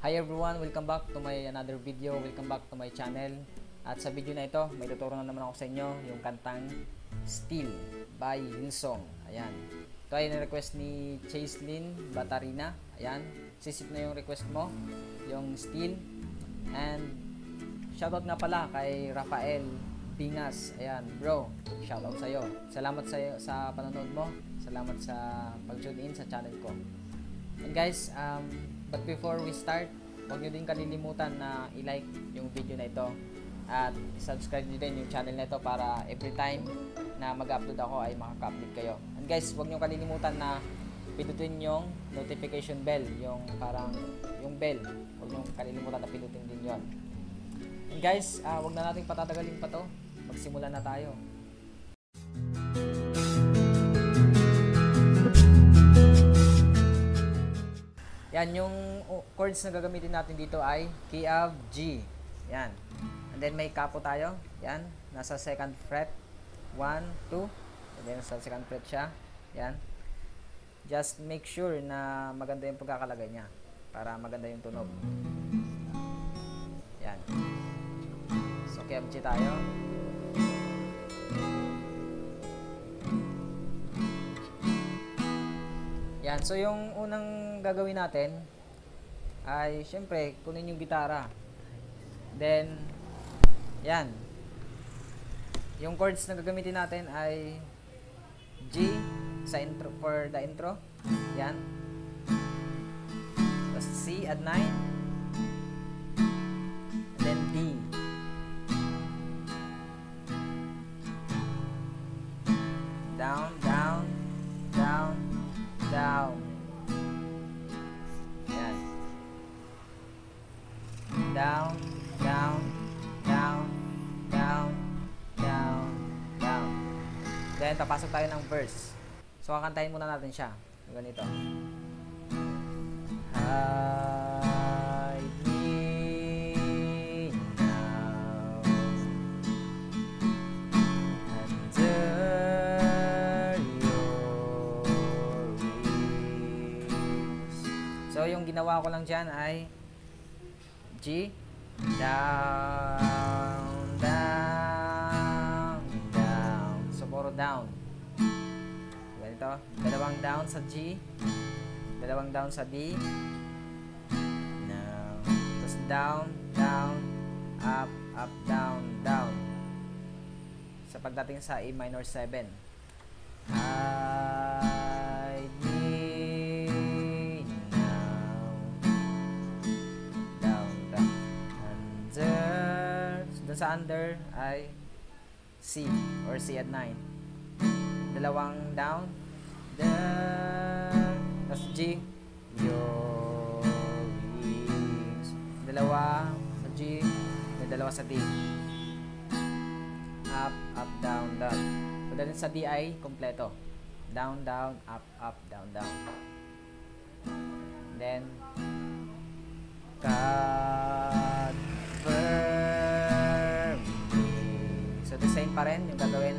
Hi everyone, welcome back to my another video. Welcome back to my channel. At sa video na ito, may tuturo na naman ako sa inyo yung kantang Still by Hillsong. Ayan. Ito ay na-request ni Chaselyn Batarina. Ayan. Sisip na yung request mo, yung Still. And shoutout nga pala kay Rafael Bingas. Ayan, bro. Shoutout sa'yo. Salamat sa'yo sa panonood mo. Salamat sa pag-tune in sa channel ko. And guys, but before we start, huwag nyo din kalilimutan na i-like yung video na ito at subscribe nyo din yung channel na ito para every time na mag-upload ako ay makaka-upload kayo. And guys, huwag nyo kalilimutan na pindutin yung notification bell, yung parang yung bell. Huwag nyo kalilimutan na pindutin din yon. And guys, huwag na nating patatagalin pa to. Magsimula na tayo. Yan, yung chords na gagamitin natin dito ay key of G. Yan. And then may capo tayo. Yan. Nasa second fret. 1, 2. And then nasa second fret siya. Yan. Just make sure na maganda yung pagkakalagay niya. Para maganda yung tunog. Yan. So, key of G tayo. Yan. So, yung unang gagawin natin ay syempre kunin yung gitara, then yan, yung chords na gagamitin natin ay G sa intro, for the intro, yan, tapos C at 9, and then D, down, down, down, down. Yan. Down, down, down, down, down, down. Then, papasok tayo ng verse. So, kakantahin muna natin siya. Ganito. Hide me now under your wings. So, yung ginawa ko lang dyan ay G, down, down, down. So, puro down. Ganito. Dalawang down sa G, dalawang down sa D. Now, tapos down, down, up, up, down, down. Sa pagdating sa A minor 7. Hide me now. Down, down. Under. Doon sa under ay C or C at 9. Dalawang down. Down. Tapos G. Your wings. Dalawa sa G. Dalawa sa D. Up, up, down, down. So, dahil sa D ay kompleto. Down, down, up, up, down, down. Then, God firm. So, the same pa rin yung gagawin.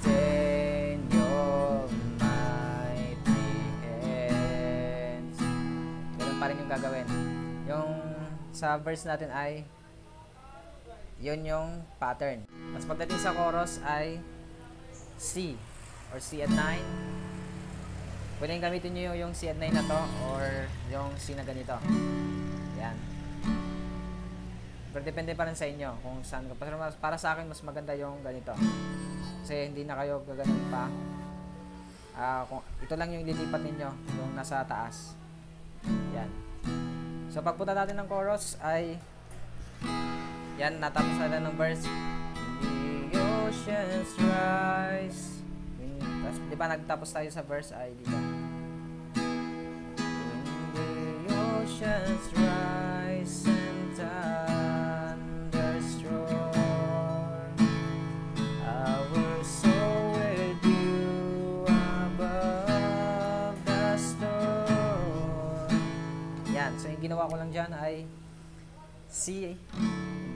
Then, your mighty hands. Ganun pa rin yung gagawin. Yung sa verse natin ay yun yung pattern. Mas pagdating sa chorus ay C or C at 9. Pwede gamitin nyo yung C at 9 na to or yung C na ganito. Yan. Pero depende pa rin sa inyo kung saan. Pero para sa akin, mas maganda yung ganito. Kasi hindi na kayo gaganon pa. Kung ito lang yung lilipat ninyo, yung nasa taas. Yan. So, pagpunta natin ng chorus ay yan, natapos na ng verse. The oceans rise. Tapos, di ba nagtapos tayo sa verse ay dito. When the oceans rise and thunders roar, our soul with you above the storm. Yan, so yung ginawa ko lang dyan ay C.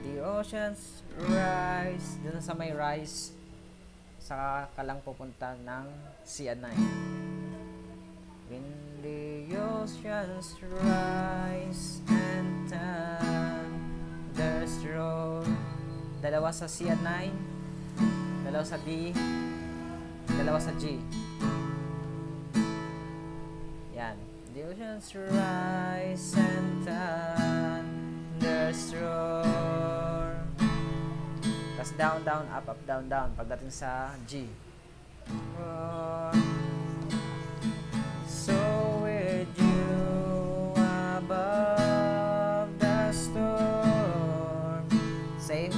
The oceans rise. Doon sa may rise, saka ka lang pupunta ng C at 9. When the oceans rise and thunders roll. Dalawa sa C at 9, dalawa sa D, dalawa sa G. Yan. The oceans rise and thunders roar. Tapos down, down, up, up, down, down. Pagdating sa G. Roar. So with you above the storm. Same.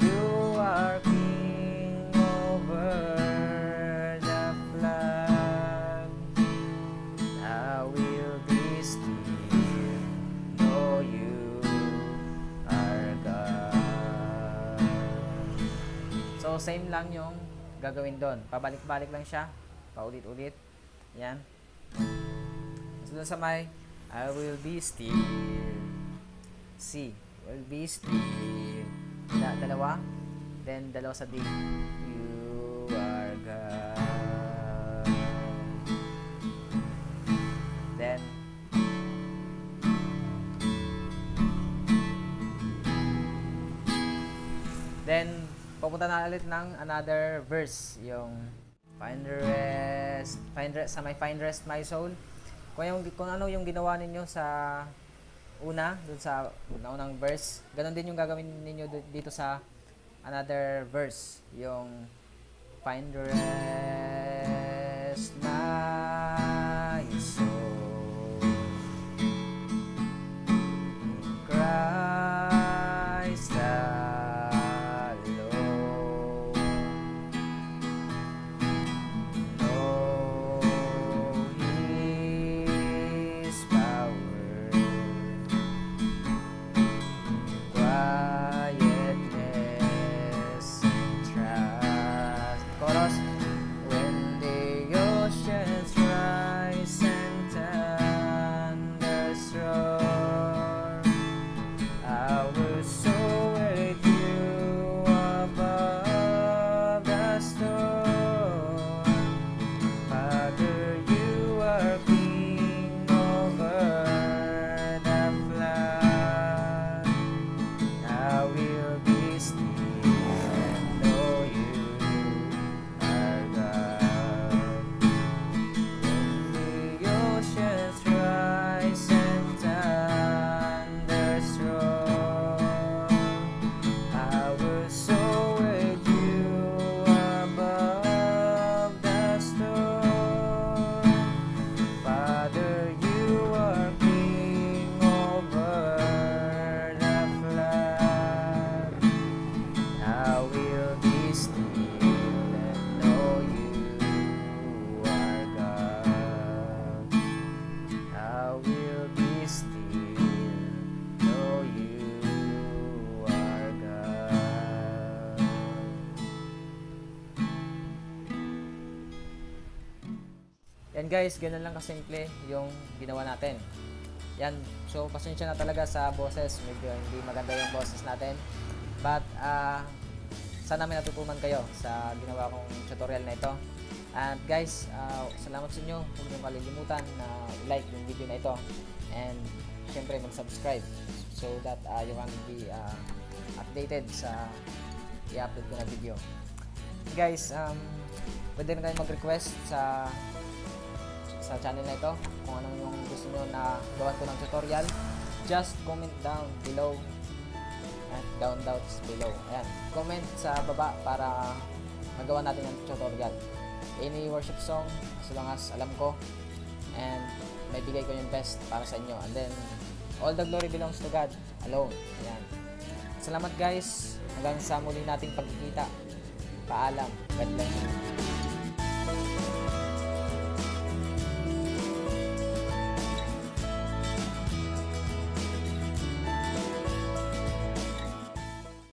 You are king over the flood. I will be still, know you are God. So same lang yung gagawin doon. Pabalik-balik lang siya. Paulit-ulit. Yan. So doon sa may I will be still. C. Will be still. Dalawa. Then dalawa sa D. You are God. Then pupunta na ulit ng another verse, yung find rest sa may find rest my soul. Kung ano yung ginawa ninyo sa una, dun sa unang verse, ganun din yung gagawin ninyo dito sa another verse, yung find rest my soul in Christ alone. Know His power, quietness and trust. Chorus. When the oceans rise and thunders roar, I will soar with you above the storm. Father, you are king over the flood. I will be still and know you are God. When the oceans rise and thunders roar, I will soar with you above the storm. Father, you are king over the flood. I will be still and know you are God. I will be still, know you are God. Yan guys, ganun lang kasimple yung ginawa natin. Yan, so pasensya na talaga sa boses, medyo hindi maganda yung boses natin. But sana may natutunan kayo sa ginawa kong tutorial na ito. And guys, salamat sa inyo. Huwag niyong kalilimutan na like yung video na ito. And syempre mag-subscribe so that you can be updated sa i-upload ko na video. Guys, pwede na kayo mag-request sa channel na ito kung anong yung gusto nyo na gawan ko ng tutorial. Just comment down below at down below. Ayan, comment sa baba para magawa natin ng tutorial. Any worship song as long as alam ko, and may bigay ko yung best para sa inyo. And then all the glory belongs to God alone. Ayan. Salamat guys. Hanggang sa muli nating pagkikita. Paalam. God bless you.